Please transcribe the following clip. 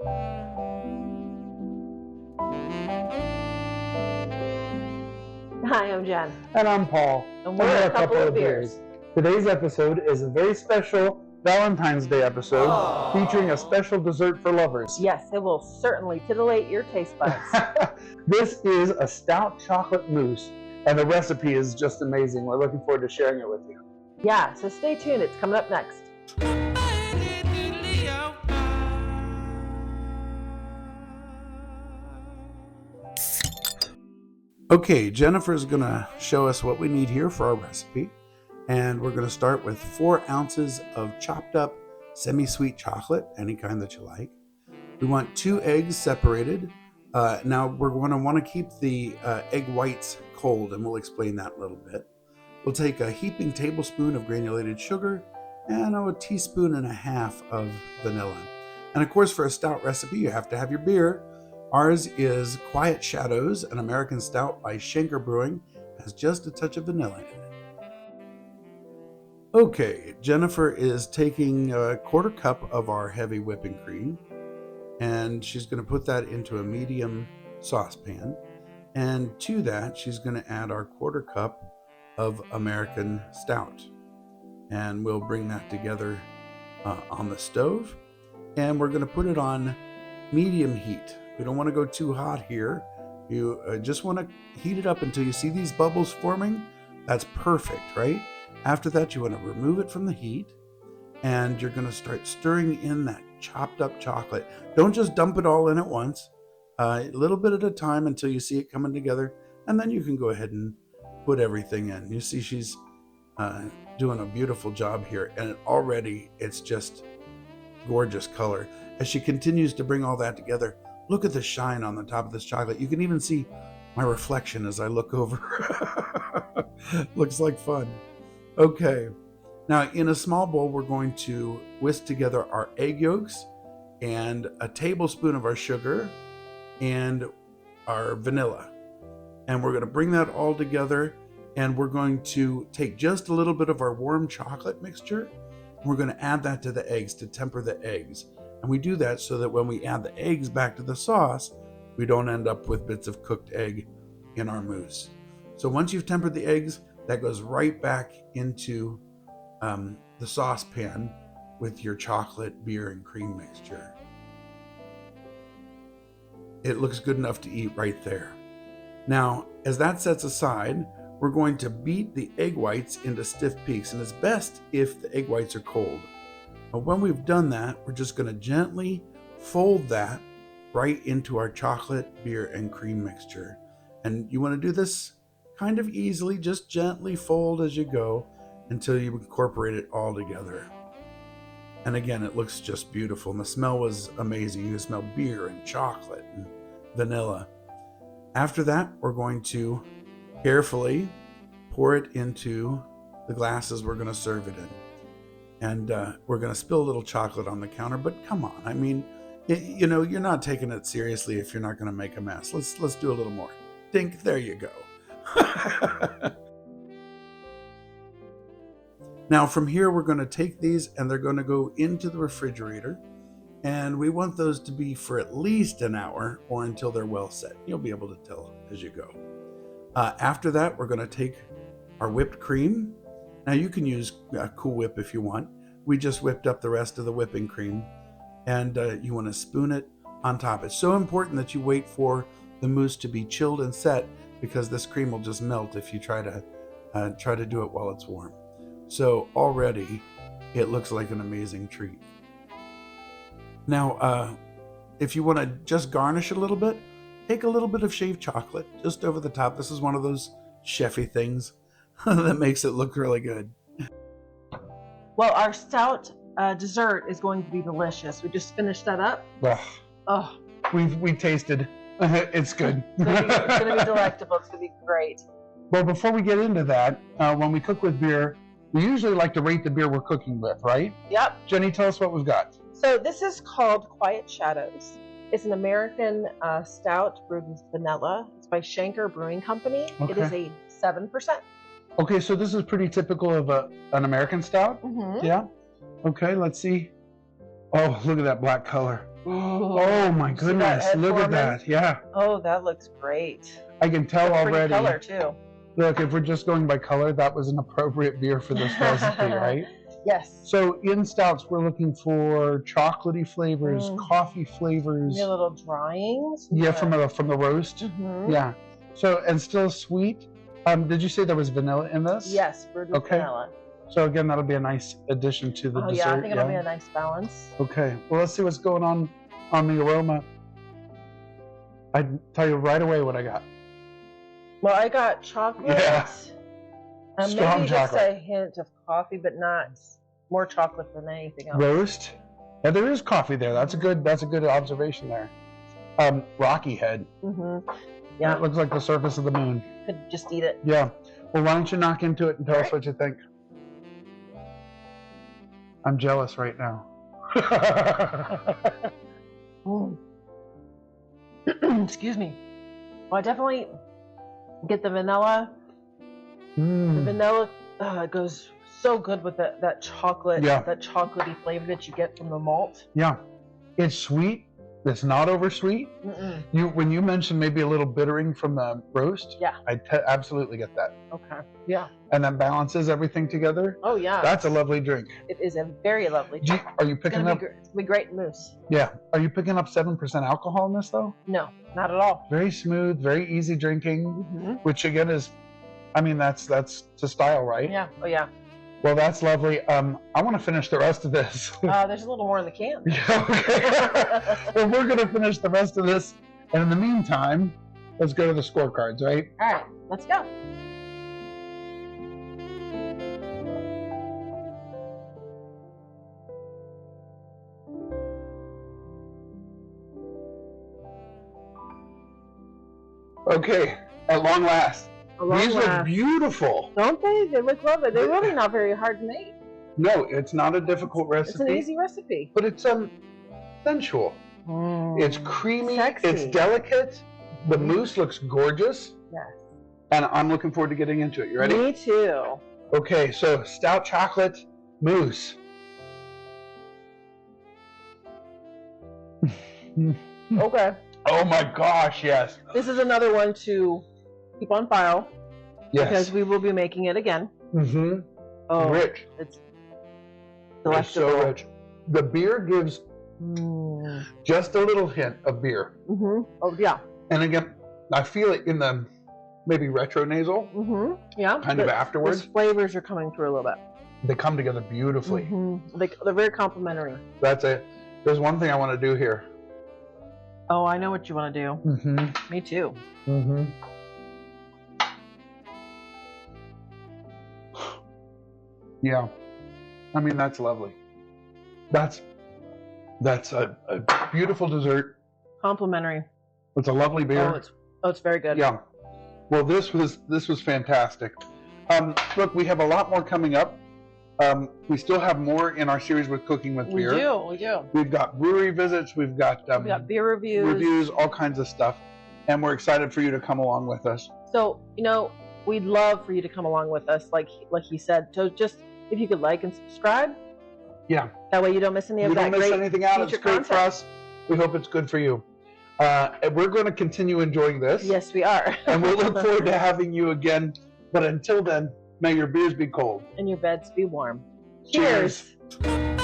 Hi, I'm Jen. And I'm Paul. And we're a couple of beers. Today's episode is a very special Valentine's Day episode featuring a special dessert for lovers. Yes, it will certainly titillate your taste buds. This is a stout chocolate mousse, and the recipe is just amazing. We're looking forward to sharing it with you. Yeah, so stay tuned. It's coming up next. Okay, Jennifer's going to show us what we need here for our recipe. And we're going to start with 4 ounces of chopped up semi-sweet chocolate, any kind that you like. We want 2 eggs separated. Now we're going to want to keep the egg whites cold, and we'll explain that in a little bit. We'll take a heaping tablespoon of granulated sugar and a teaspoon and a half of vanilla. And of course, for a stout recipe, you have to have your beer. Ours is Quiet Shadows, an American stout by Schenker Brewing. It has just a touch of vanilla in it. Okay, Jennifer is taking a 1/4 cup of our heavy whipping cream, and she's going to put that into a medium saucepan. And to that, she's going to add our 1/4 cup of American stout. And we'll bring that together on the stove. And we're going to put it on medium heat. We don't want to go too hot here. You just want to heat it up until you see these bubbles forming. That's perfect, right? After that, you want to remove it from the heat, and you're going to start stirring in that chopped up chocolate. Don't just dump it all in at once. A little bit at a time until you see it coming together, and then you can go ahead and put everything in. You see she's doing a beautiful job here, and already it's just gorgeous color. As she continues to bring all that together, look at the shine on the top of this chocolate. You can even see my reflection as I look over. Looks like fun. Okay, now in a small bowl, we're going to whisk together our egg yolks and a tablespoon of our sugar and our vanilla. And we're going to bring that all together, and we're going to take just a little bit of our warm chocolate mixture. And we're going to add that to the eggs to temper the eggs. And we do that so that when we add the eggs back to the sauce, we don't end up with bits of cooked egg in our mousse. So once you've tempered the eggs, that goes right back into the saucepan with your chocolate, beer, and cream mixture. It looks good enough to eat right there. Now, as that sets aside, we're going to beat the egg whites into stiff peaks, and it's best if the egg whites are cold. But when we've done that, we're just going to gently fold that right into our chocolate, beer, and cream mixture. And you want to do this kind of easily, just gently fold as you go until you incorporate it all together. And again, it looks just beautiful. And the smell was amazing. You can smell beer and chocolate and vanilla. After that, we're going to carefully pour it into the glasses we're going to serve it in. And we're going to spill a little chocolate on the counter, but come on. I mean, you know, you're not taking it seriously if you're not going to make a mess. Let's do a little more. Dink, there you go. Now from here, we're going to take these and they're going to go into the refrigerator. And we want those to be for at least an hour or until they're well set. You'll be able to tell as you go. After that, we're going to take our whipped cream. Now you can use Cool Whip if you want. We just whipped up the rest of the whipping cream, and you want to spoon it on top. It's so important that you wait for the mousse to be chilled and set, because this cream will just melt if you try to do it while it's warm. So already it looks like an amazing treat. Now, if you want to just garnish it a little bit, take a little bit of shaved chocolate just over the top. This is one of those chefy things that makes it look really good. Well, our stout dessert is going to be delicious. We just finished that up. Oh, We tasted. It's good. it's going to be delectable. It's going to be great. Well, before we get into that, when we cook with beer, we usually like to rate the beer we're cooking with, right? Yep. Jenny, tell us what we've got. So this is called Quiet Shadows. It's an American stout brewed with vanilla. It's by Schenker Brewing Company. Okay. It is a 7%. Okay, so this is pretty typical of an American stout? Mm-hmm. Yeah? Okay, let's see. Oh, look at that black color. Oh my You see that goodness, head look at forming? that. Yeah, Oh, that looks great. I can tell Pretty already. color too. Look, if we're just going by color, that was an appropriate beer for this recipe, right? Yes. So in stouts, we're looking for chocolatey flavors, coffee flavors. Maybe a little dryings. Yeah, from the roast. Mm-hmm. Yeah. So, and still sweet. Did you say there was vanilla in this? Yes, brewed with vanilla. So again, that'll be a nice addition to the dessert. Yeah, I think it'll be a nice balance. Okay. Well, let's see what's going on the aroma. I'd tell you right away what I got. Well, I got chocolate. Yeah. And Strong maybe just chocolate. a hint of coffee, but not more chocolate than anything else. Roast. Yeah, there is coffee there. That's a good observation there. Rocky head. Mm-hmm. Yeah. It looks like the surface of the moon. Could just eat it. Yeah. Well, why don't you knock into it and tell us what you think? I'm jealous right now. Excuse me. Well, I definitely get the vanilla. The vanilla goes so good with that chocolate, that chocolatey flavor that you get from the malt. Yeah. It's sweet. It's not over sweet. When you mentioned maybe a little bittering from the roast, I absolutely get that. Okay. Yeah. And that balances everything together. Oh yeah. That's a lovely drink. It is a very lovely drink. Are you picking up? It's gonna be great in Mousse. Yeah. Are you picking up 7% alcohol in this though? No, not at all. Very smooth, very easy drinking, which again is, I mean, that's to style, right? Yeah. Oh yeah. Well, that's lovely. I want to finish the rest of this. There's a little more in the can. Yeah, okay. Well, we're going to finish the rest of this. And in the meantime, let's go to the scorecards, right? All right, let's go. Okay, at long last. These look beautiful. Don't they? They look lovely. They're really not very hard to make. No, it's not a difficult recipe. It's an easy recipe. But it's sensual. It's creamy. Sexy. It's delicate. The mousse looks gorgeous. Yes. And I'm looking forward to getting into it. You ready? Me too. Okay, so stout chocolate mousse. Okay. Oh my gosh, yes. This is another one to keep on file. Yes. Because we will be making it again. Oh, rich. It's delectable. It's so rich. The beer gives just a little hint of beer. Oh yeah. And again, I feel it in the maybe retronasal. Yeah. Kind of afterwards. Those flavors are coming through a little bit. They come together beautifully. They're very complementary. That's it. There's one thing I want to do here. Oh, I know what you want to do. Me too. Yeah. I mean, that's lovely. That's a beautiful dessert. Complimentary. It's a lovely beer. It's very good. Yeah. Well, this was fantastic. Look, we have a lot more coming up. We still have more in our series with Cooking with Beer. We do. We've got brewery visits. We've got beer reviews. all kinds of stuff. And we're excited for you to come along with us. So, we'd love for you to come along with us, like he said. So just, if you could like and subscribe. Yeah. That way you don't miss any of that great You don't miss anything out. It's great for us. We hope it's good for you. And we're going to continue enjoying this. Yes, we are. And we'll look forward to having you again. But until then, may your beers be cold. And your beds be warm. Cheers. Cheers.